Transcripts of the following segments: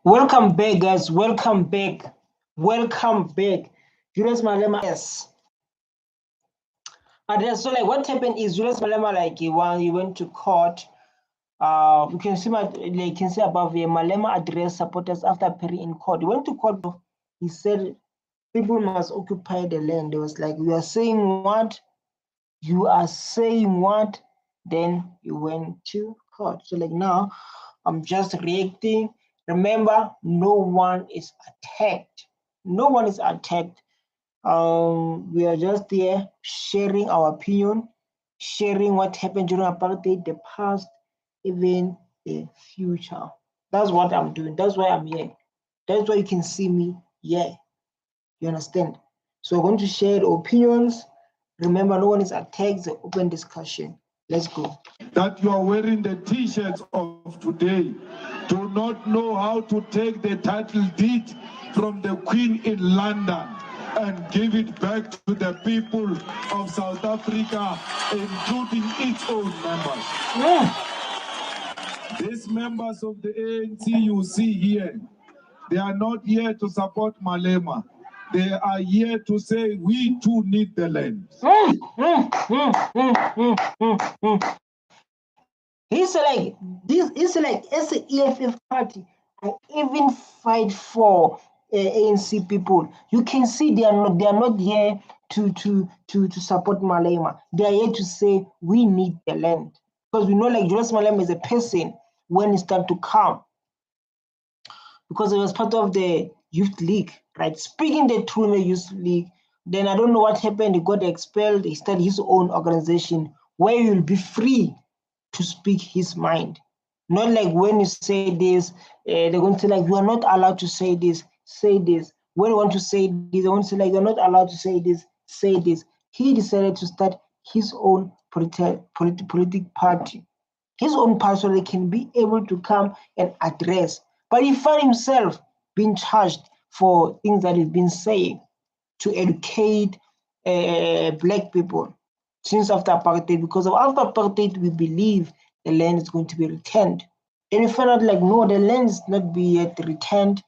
Welcome back, guys. Welcome back. Welcome back. Julius Malema, yes. So like what happened is Julius Malema, like while he went to court, you can see above here, Malema addressed supporters after appearing in court. He went to court, he said people must occupy the land. It was like, you are saying what? You are saying what? Then you went to court. So like now, I'm just reacting. Remember, no one is attacked. No one is attacked. We are just there sharing our opinion, sharing what happened during apartheid, the past, even the future. That's what I'm doing. That's why I'm here. That's why you can see me here. You understand? So we're going to share the opinions. Remember, no one is attacked. It's an open discussion. Let's go. That you are wearing the t-shirts of today do not know how to take the title deed from the Queen in London and give it back to the people of South Africa, including its own members. These members of the ANC you see here, they are not here to support Malema. They are here to say we too need the land. He's like this. It's like as an EFF party, I even fight for ANC people. You can see they are not here to support Malema. They are here to say we need the land, because we know like Julius Malema is a person when he start to come, because he was part of the youth league, right? Speaking the truth in the youth league. Then I don't know what happened. He got expelled. He started his own organization where he will be free to speak his mind. Not like when you say this, they're going to say like, you are not allowed to say this, say this. When you want to say this, they want to say like, you're not allowed to say this, say this. He decided to start his own political party, his own party, so they can be able to come and address. But he found himself being charged for things that he's been saying to educate Black people since after apartheid. Because of after apartheid, we believe the land is going to be returned. Then we found out like, no, the land is not be yet returned.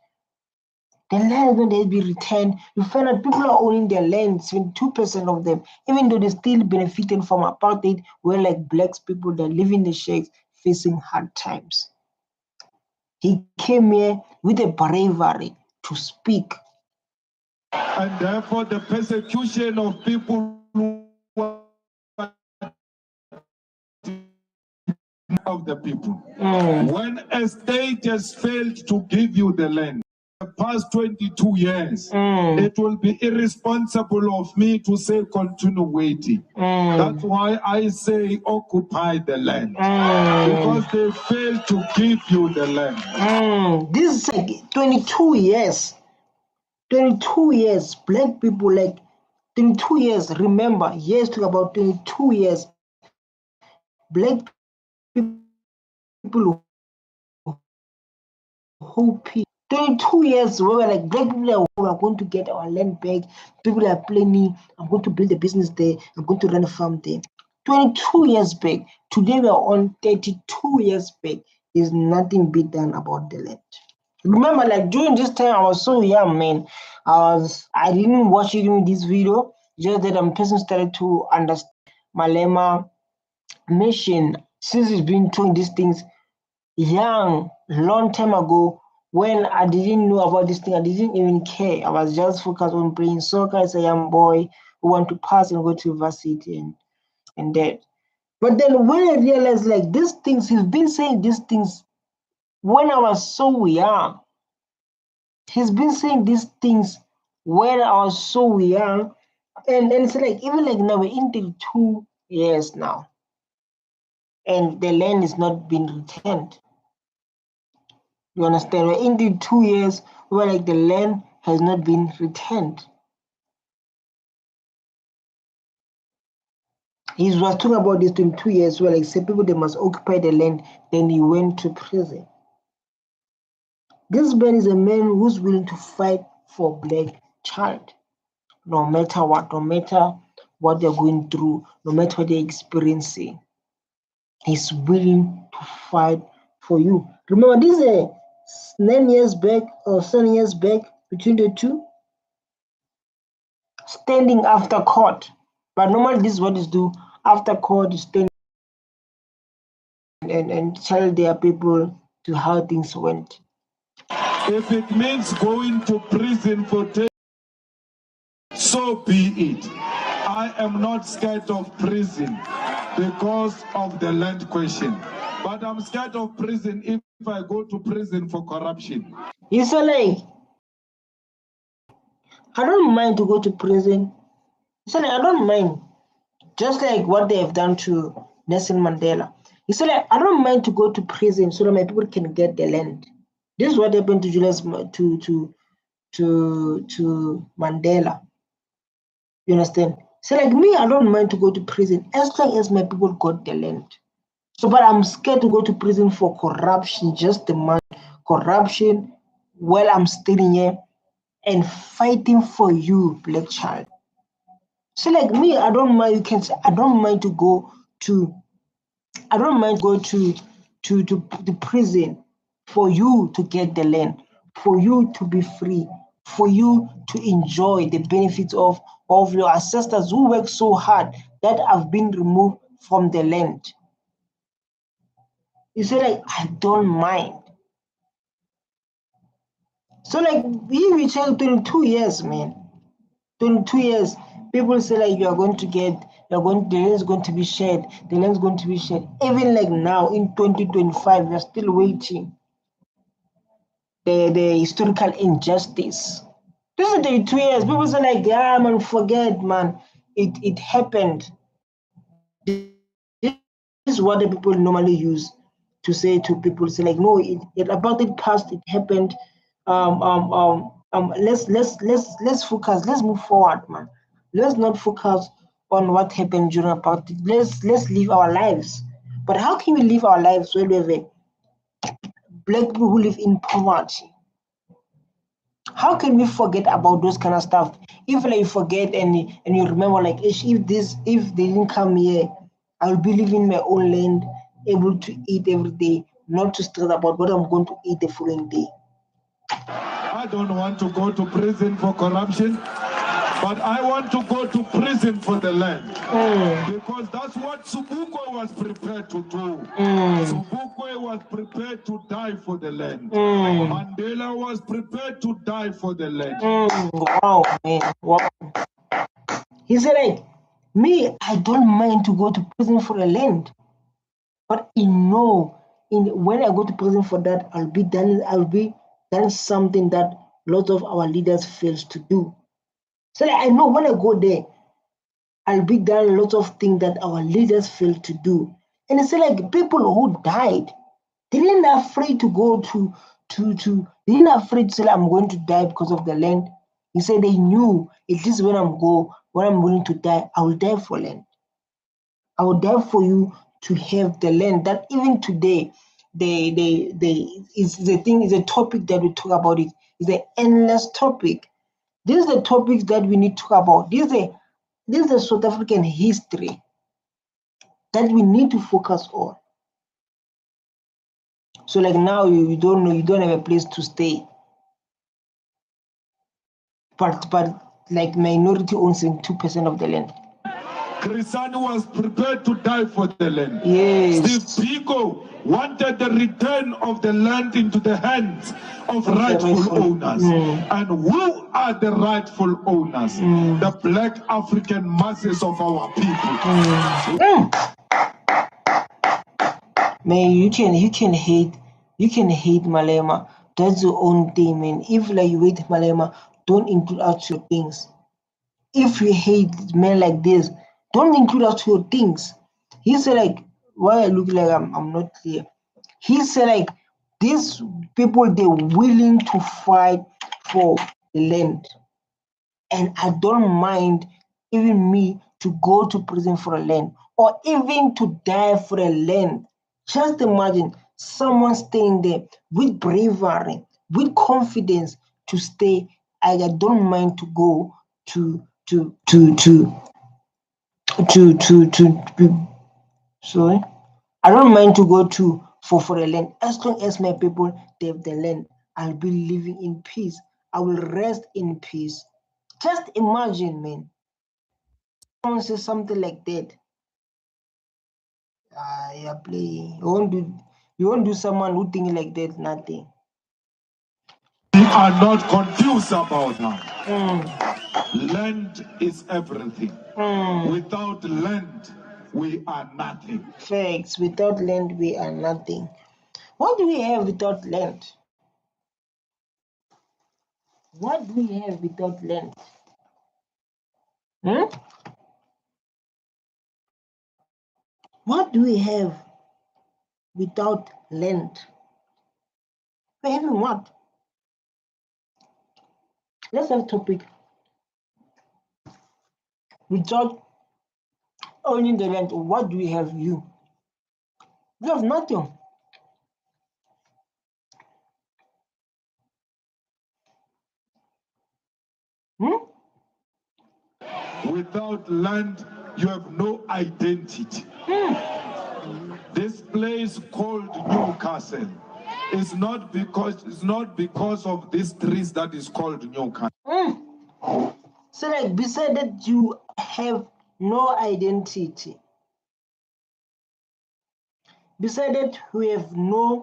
The land is not yet be returned. You find out people are owning their land, 72% of them, even though they still benefiting from apartheid, where like Black people that live in the shacks facing hard times. He came here with a bravery to speak. And therefore the persecution of people who of the people. When a state has failed to give you the land, the past 22 years, it will be irresponsible of me to say continue waiting. That's why I say occupy the land, because they failed to give you the land. This is like 22 years. 22 years, Black people, like 22 years, remember, yes, talk about 22 years, Black people hoping. 22 years, we were like, Black people are going to get our land back. People are planning, I'm going to build a business there, I'm going to run a farm there. 22 years back. Today we are on 32 years back. There's nothing be done about the land. Remember, like during this time, I was so young, man. I didn't watch even this video. Just that person started to understand Malema mission since he's been doing these things young, long time ago. When I didn't know about this thing, I didn't even care. I was just focused on playing soccer as a young boy who want to pass and go to university and that. But then when I realized like these things, he's been saying these things when I was so young. He's been saying these things when I was so young. And it's like even like now we're into 2 years now. And the land is not being returned. You understand? We're into 2 years where like the land has not been returned. He was talking about this in 2 years where like say people they must occupy the land, then he went to prison. This man is a man who's willing to fight for Black child, no matter what they're going through, no matter what they're experiencing. He's willing to fight for you. Remember, this is 9 years back or 7 years back between the two, standing after court. But normally this is what is do after court is stand and tell their people to how things went. If it means going to prison for 10, so be it. I am not scared of prison because of the land question. But I'm scared of prison if I go to prison for corruption. You say like, I don't mind to go to prison. You say like, I don't mind. Just like what they have done to Nelson Mandela. You say like, I don't mind to go to prison so that my people can get the land. This is what happened to Julius to Mandela. You understand? So like me, I don't mind to go to prison as long as my people got the land. So, but I'm scared to go to prison for corruption, just the money, corruption, while I'm standing here and fighting for you, black child. So like me, I don't mind. You can say I don't mind to go to the prison for you to get the land, for you to be free, for you to enjoy the benefits of your ancestors who worked so hard that have been removed from the land. You say like, I don't mind. So like, if you tell 22 years, man, 22 years, people say like the land is going to be shared, the land is going to be shared. Even like now in 2025, we're still waiting the historical injustice. This is 22 years. People say like, yeah, man, forget, man. It happened. This is what the people normally use to say to people. Say like, no, it about it past. It happened. Let's focus. Let's move forward, man. Let's not focus on what happened during apartheid. Let's live our lives. But how can we live our lives when we have black people who live in poverty? How can we forget about those kind of stuff? If like you forget and you remember like if they didn't come here, I'll be living my own land, able to eat every day, not to stress about what I'm going to eat the following day. I don't want to go to prison for corruption, but I want to go to prison for the land. Because that's what Sobukwe was prepared to do. Sobukwe was prepared to die for the land. Mandela was prepared to die for the land. Wow, man. Wow. He said, like, me, I don't mind to go to prison for the land. But when I go to prison for that, I'll be done something that lots of our leaders fails to do. So like, I know when I go there, I'll be done lots of things that our leaders failed to do. And it's like people who died, they didn't afraid to go they didn't afraid to say I'm going to die because of the land. He said they knew at least when I'm going to die, I will die for land. I will die for you to have the land that even today is a topic that we talk about. It is an endless topic. This is the topics that we need to talk about. This is the South African history that we need to focus on. So like now you don't have a place to stay. But like minority owns 2% of the land. Crisani was prepared to die for the land. Yes. Steve Biko wanted the return of the land into the hands of rightful owners. And who are the rightful owners? The black African masses of our people. Man, you can hate Malema. That's your own thing, man. If like you hate Malema, don't include out your things. If you hate men like this, don't include out your things. He said like, why I look like I'm not clear. He said like, these people, they're willing to fight for the land. And I don't mind even me to go to prison for a land or even to die for a land. Just imagine someone staying there with bravery, with confidence to stay. I don't mind to go sorry. I don't mind to go to for the land. As long as my people they have the land, I'll be living in peace. I will rest in peace. Just imagine, man. Someone says something like that. You're playing. You won't do someone who think like that, nothing. We are not confused about that. Land is everything. Without land, we are nothing. Facts. Without land, we are nothing. What do we have without land? What do we have without land? What do we have without land? We're having what? Let's have a topic. Without owning the land, what do we have? You have nothing. Without land, you have no identity. This place called Newcastle is not because of these trees that is called Newcastle. So like beside that you have no identity. Beside that we have no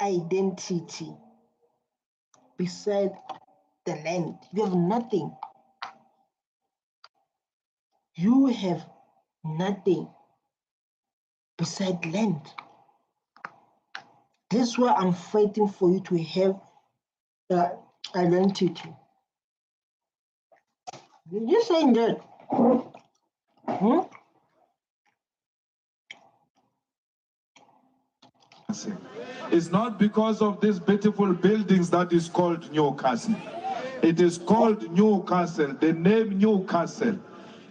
identity. Beside the land, you have nothing. You have nothing beside land. That's why I'm fighting for you to have identity. You're saying that? It's not because of these beautiful buildings that is called Newcastle. It is called Newcastle. The name Newcastle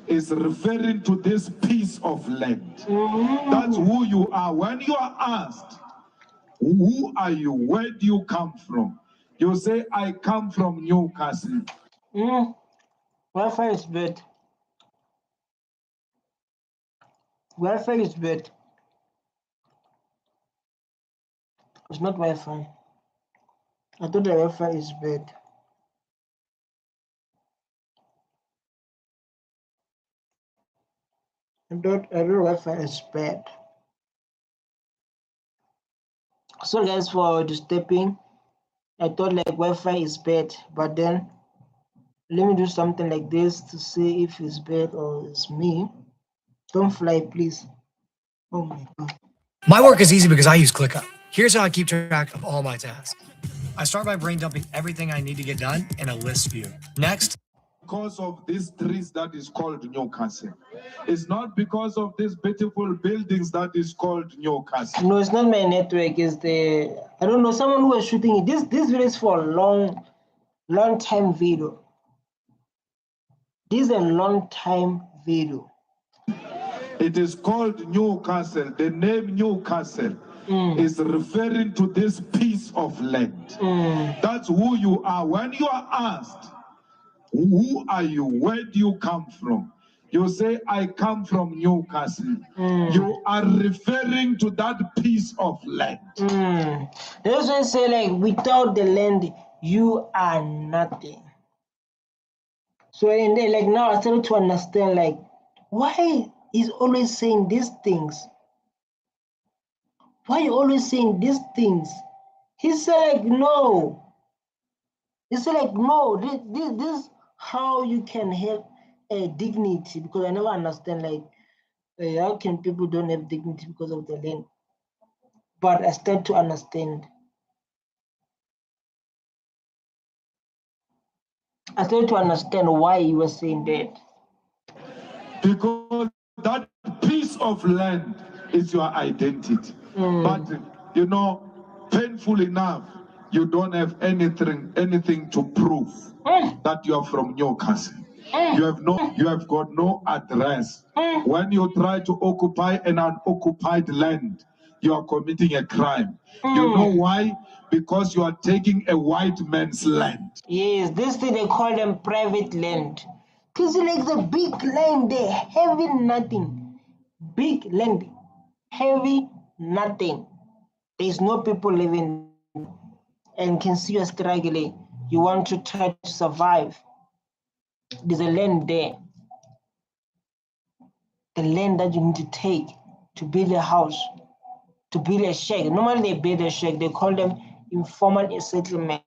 is referring to this piece of land. That's who you are. When you are asked, who are you? Where do you come from? You say, I come from Newcastle. Wi-Fi is bad. Wi-Fi is bad. It's not Wi-Fi. I thought the Wi-Fi is bad. I thought Wi-Fi is bad. So guys, for disturbing, I thought like Wi-Fi is bad, but then let me do something like this to see if it's bad or it's me. Don't fly, please. Oh my god. My work is easy because I use ClickUp. Here's how I keep track of all my tasks. I start by brain dumping everything I need to get done in a list view. Next, because of these trees that is called Newcastle. It's not because of these beautiful buildings that is called Newcastle. No, it's not my network. It's the I don't know, someone who was shooting it. This video is for a long time video. This is a long time video. It is called Newcastle. The name Newcastle is referring to this piece of land. That's who you are. When you are asked, who are you? Where do you come from? You say, I come from Newcastle. You are referring to that piece of land. They also say like, without the land, you are nothing. So in there, like now I started to understand like, why he's always saying these things? Why you always saying these things? He said like, no. He said like, no, this how you can have a dignity, because I never understand like how can people don't have dignity because of the land. But I start to understand. I started to understand why he was saying that. Because that piece of land is your identity. But you know, painful enough, you don't have anything to prove that you are from Newcastle. You have got no address. When you try to occupy an unoccupied land, you are committing a crime. You know why? Because you are taking a white man's land. Yes, this thing they call them private land. Because like the big land, they having nothing. Big land, heavy nothing. There's no people living and can see you're struggling. You want to try to survive. There's a land there. The land that you need to take to build a house, to build a shack. Normally they build a shack, they call them informal settlement.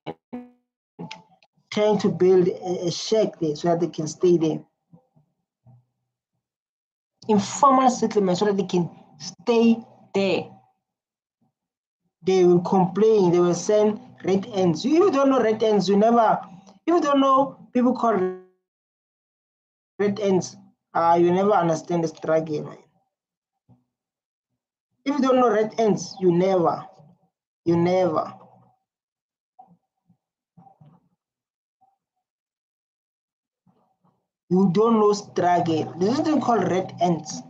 Trying to build a shack there so that they can stay there. Informal settlement so that they can stay there. They will complain, they will send red ends. If you don't know red ends, if you don't know people call red ends, you never understand the struggle. Man. If you don't know red ends, you never. You don't know struggle. There's something called red ends.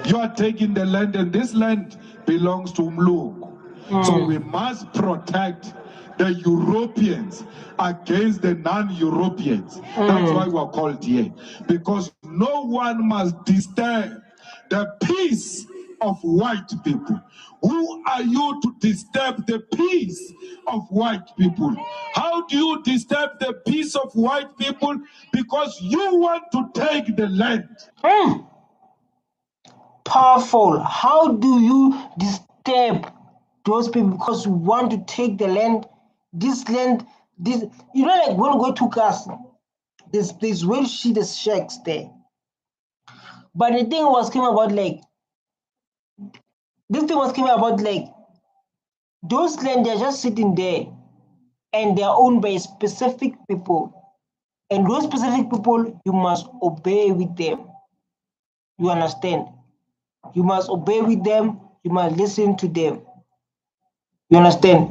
You are taking the land, and this land belongs to Mlungu. So we must protect the Europeans against the non-Europeans. That's why we're called here. Because no one must disturb the peace of white people. Who are you to disturb the peace of white people? How do you disturb the peace of white people? Because you want to take the land. Powerful. How do you disturb those people because you want to take the land? This land, this, you know, like when we go to cars, there's well shit the shacks there. But the thing was came about like this thing was came about like those land they're just sitting there and they're owned by specific people. And those specific people you must obey with them. You understand? You must obey with them, you must listen to them. You understand?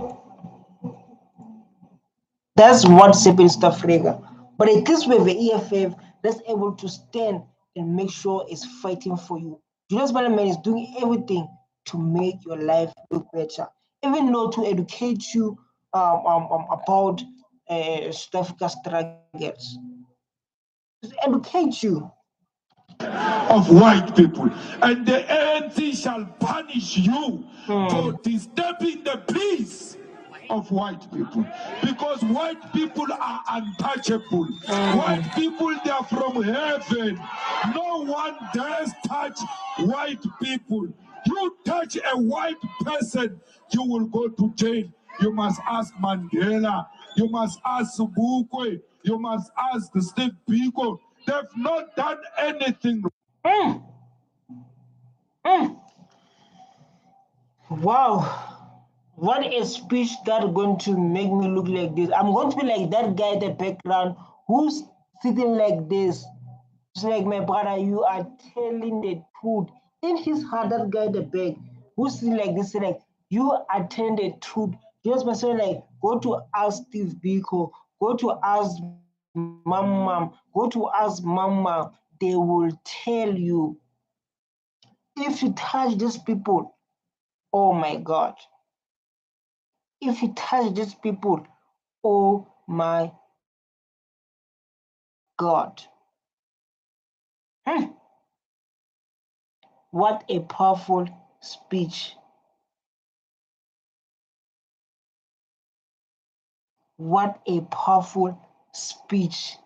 That's what's happening in South Africa. But at least with the EFF that's able to stand and make sure it's fighting for you. Julius Malema is doing everything to make your life look better, even though to educate you about South Africa struggles. To educate you. Of white people, and the ANC shall punish you for disturbing the peace of white people, because white people are untouchable. White people, they are from heaven. No one dares touch white people. You touch a white person, you will go to jail. You must ask Mandela, you must ask Bukwe, you must ask Steve Biko. They've not done anything. Wow, what a speech that's going to make me look like this. I'm going to be like that guy in the background who's sitting like this. It's like, my brother, you are telling the truth. In his heart, that guy in the back who's sitting like this, like, you are telling the truth. Just by saying, like, go to ask Steve Biko, go to ask Mama, go to ask Mama. They will tell you. If you touch these people, oh my God. If you touch these people, oh my God. What a powerful speech. What a powerful speech.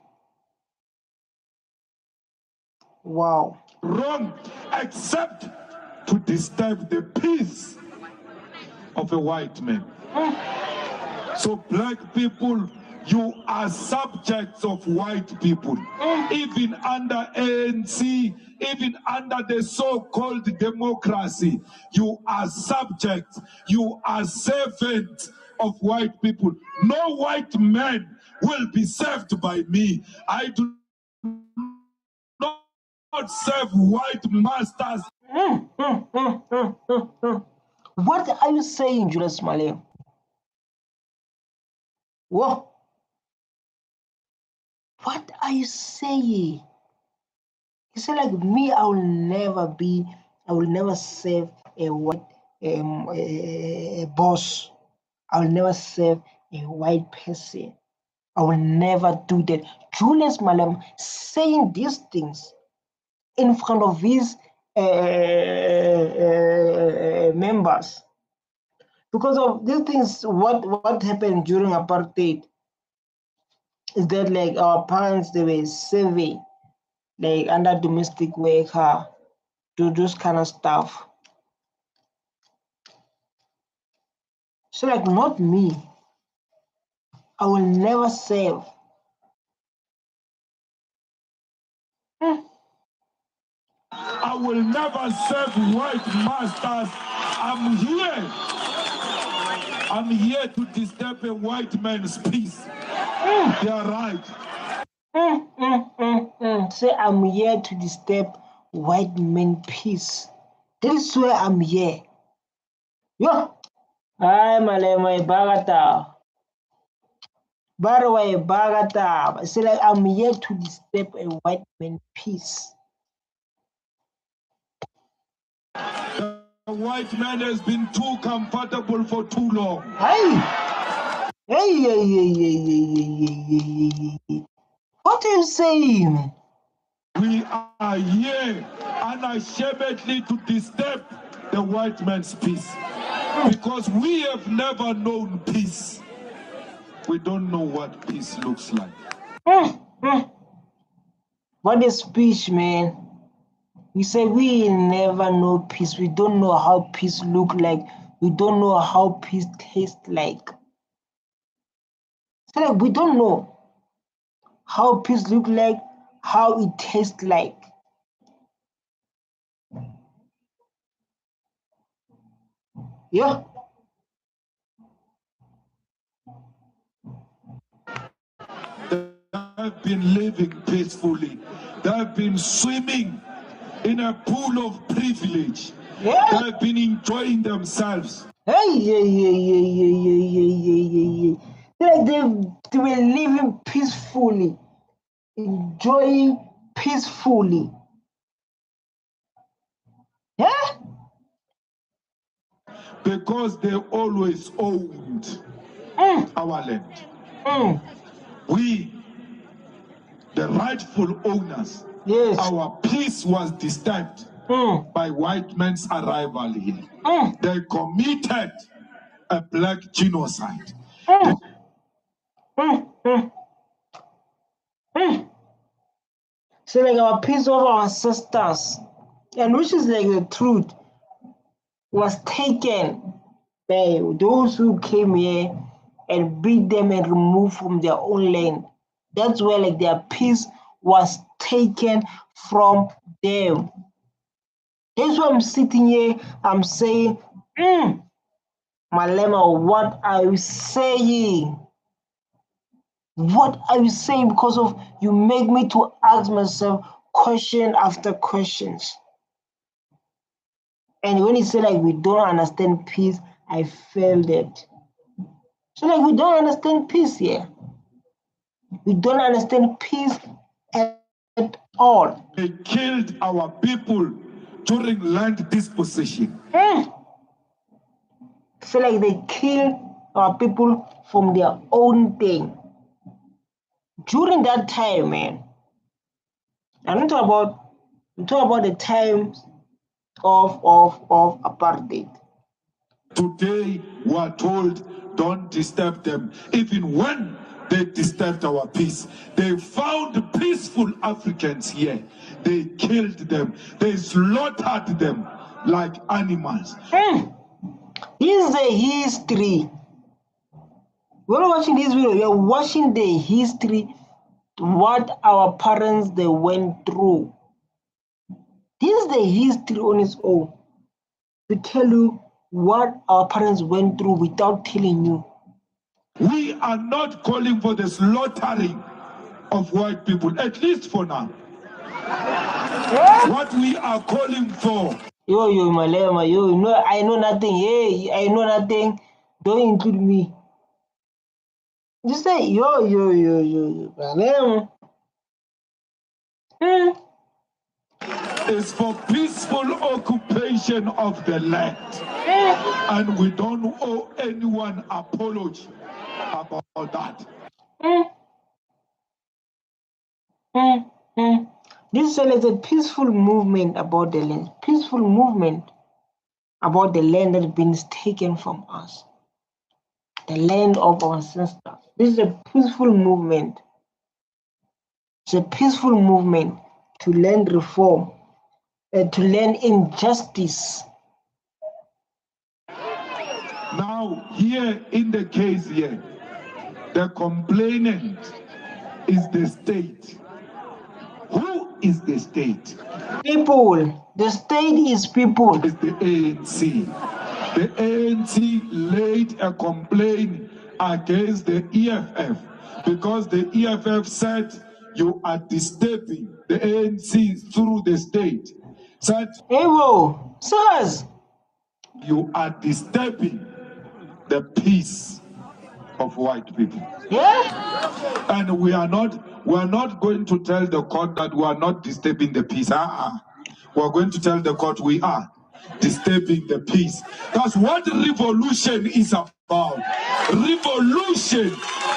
Wow. Wrong, except to disturb the peace of a white man. So black people, you are subjects of white people. Even under ANC, even under the so-called democracy, you are subjects, you are servants of white people. No white man will be served by me. I do not serve white masters. What are you saying, Julius Malema? Whoa. What are you saying? You say like me, I will never serve a white a boss. I will never serve a white person. I will never do that. Julius Malema saying these things in front of his members. Because of these things, what happened during apartheid is that like our parents, they were serving like under domestic worker, do those kind of stuff. So like not me. I will never serve. I will never serve white masters. I'm here to disturb a white man's peace. They are right. Say I'm here to disturb white man peace. That is why I'm here. Yo. Hi, Malema Bagata. Barway Bagata. Say like I'm here to disturb a white man peace. The white man has been too comfortable for too long. Hey. What are you saying? We are here unashamedly to disturb the white man's peace. Because we have never known peace. We don't know what peace looks like. What is peace, man? We say we never know peace. We don't know how peace look like. We don't know how peace tastes like. So like we don't know how peace look like, how it tastes like. Yeah. They've been living peacefully. They've been swimming in a pool of privilege. Yeah. They've been enjoying themselves. Hey. Like they were living peacefully, enjoying peacefully. Yeah. Because they always owned our land. We, the rightful owners, Yes. our peace was disturbed by white men's arrival here. They committed a black genocide. So like our peace of our ancestors, and which is like the truth, was taken by those who came here and beat them and removed from their own land. That's where like their peace was taken from them. That's why I'm sitting here, I'm saying, Malema, what are you saying? What are you saying? Because of you make me to ask myself question after questions. And when you say like we don't understand peace, I felt it. So like we don't understand peace here. We don't understand peace at all. They killed our people during land dispossession. So like they kill our people from their own thing. During that time, man. I'm talking about the times of apartheid. Today, we are told, don't disturb them. Even when they disturbed our peace, they found peaceful Africans here. They killed them. They slaughtered them like animals. This is the history. When you're watching this video, you're watching the history, what our parents they went through. This is the history on its own. To tell you what our parents went through without telling you. We are not calling for the slaughtering of white people, at least for now. What we are calling for. Yo, Malema, no, I know nothing. Hey, I know nothing. Don't include me. Just say, yo, Malema. Is for peaceful occupation of the land. And we don't owe anyone apology about that. This is like a peaceful movement about the land, peaceful movement about the land that has been taken from us, the land of our ancestors. This is a peaceful movement. It's a peaceful movement to land reform, to land injustice. Now, here in the case here, the complainant is the state. Who is the state? People. The state is people. It's the ANC. The ANC laid a complaint against the EFF because the EFF said you are disturbing the ANC through the state. Said Evo, sirs, you are disturbing the peace of white people. yeah? And we are not going to tell the court that we are not disturbing the peace. We are going to tell the court we are disturbing the peace. That's what revolution is about. Revolution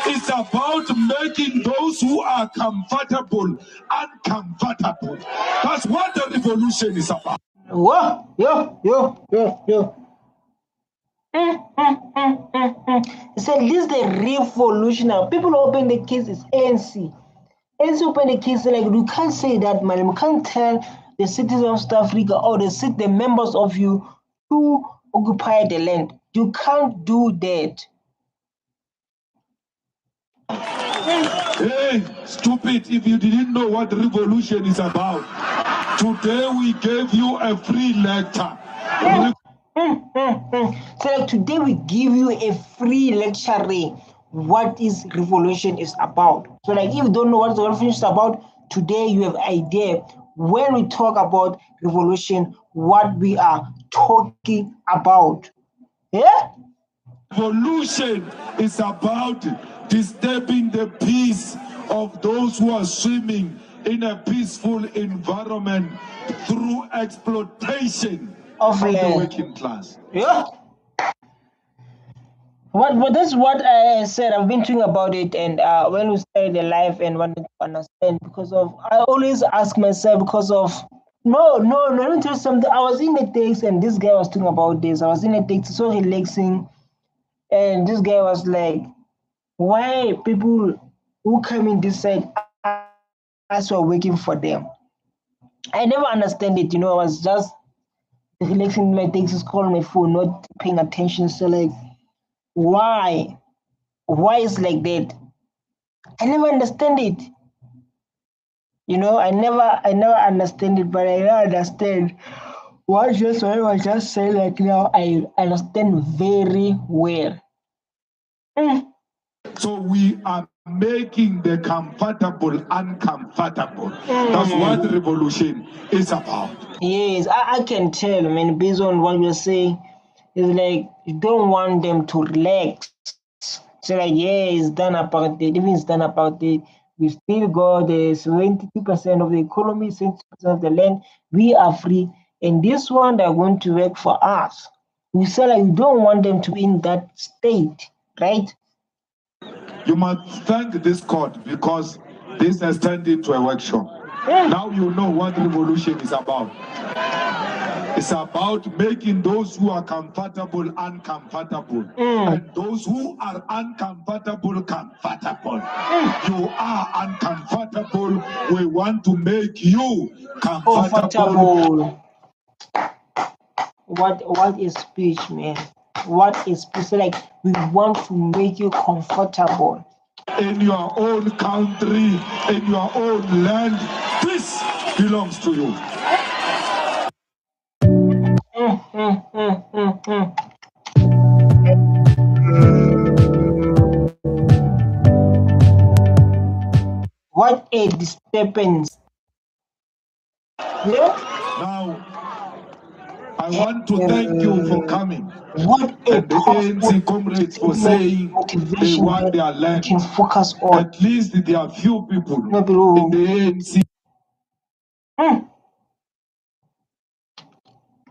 is about making those who are comfortable uncomfortable. That's what the revolution is about. Whoa, yo. He said, this is the revolutionary. People open the case, it's ANC. ANC open the case, like, you can't say that, man. You can't tell the citizens of South Africa or the members of you to occupy the land. You can't do that. Hey, stupid, if you didn't know what revolution is about, today we gave you a free lecture. So like today we give you a free lecturing what is revolution is about. So like if you don't know what the revolution is about, today you have idea when we talk about revolution, what we are talking about. Yeah? Revolution is about disturbing the peace of those who are swimming in a peaceful environment through exploitation of the working class. Yeah. But that's what I said. I've been thinking about it, and when we started the life and wanted to understand, because of I always ask myself because of no. Let me tell you something. I was in the text, and this guy was talking about this. I was in the text, so relaxing, and this guy was like, "Why people who come in this side as we're working for them?" I never understand it. I was just relaxing my text, calling my phone, not paying attention. So like, why is like that? I never understand it. I never understand it, but I now understand what I was just saying. Like now, I understand very well. So we are making the comfortable uncomfortable. That's what revolution is about. Yes, I can tell. I mean, based on what you're saying, it's like you don't want them to relax. So like, yeah, it's done about it. Even it's done about it. We still got the 72% of the economy, 70% of the land. We are free, and this one they're going to work for us. We say like we don't want them to be in that state, right? You must thank this court because this has turned into a workshop. Now you know what revolution is about. It's about making those who are comfortable uncomfortable and those who are uncomfortable comfortable. You are uncomfortable. We want to make you comfortable. What is speech, man? What is speech? So like we want to make you comfortable. In your own country, in your own land, this belongs to you. What a disturbance. Yeah? Now, I want to thank you for coming. What a and the ANC comrades for saying they want their land. Can focus on. At least there are few people in the ANC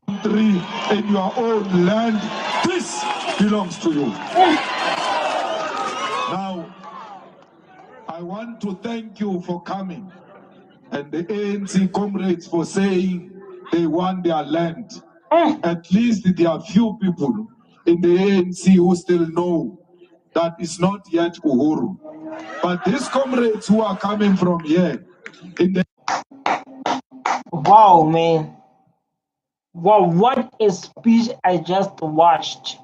country, in your own land. This belongs to you. Now, I want to thank you for coming. and the ANC comrades for saying they want their land. At least there are few people in the ANC who still know that it's not yet Uhuru. But these comrades who are coming from here, in the Wow, man. Wow, what a speech I just watched.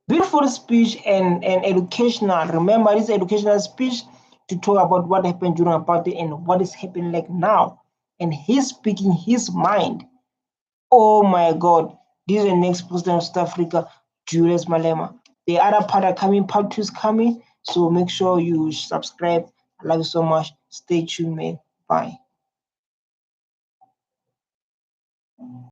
Beautiful speech and educational. Remember, this educational speech to talk about what happened during apartheid and what is happening like now. And he's speaking his mind. Oh my God. This is the next president of South Africa, Julius Malema. The other part are coming, part 2 is coming. So make sure you subscribe. I love you so much. Stay tuned, man. Bye.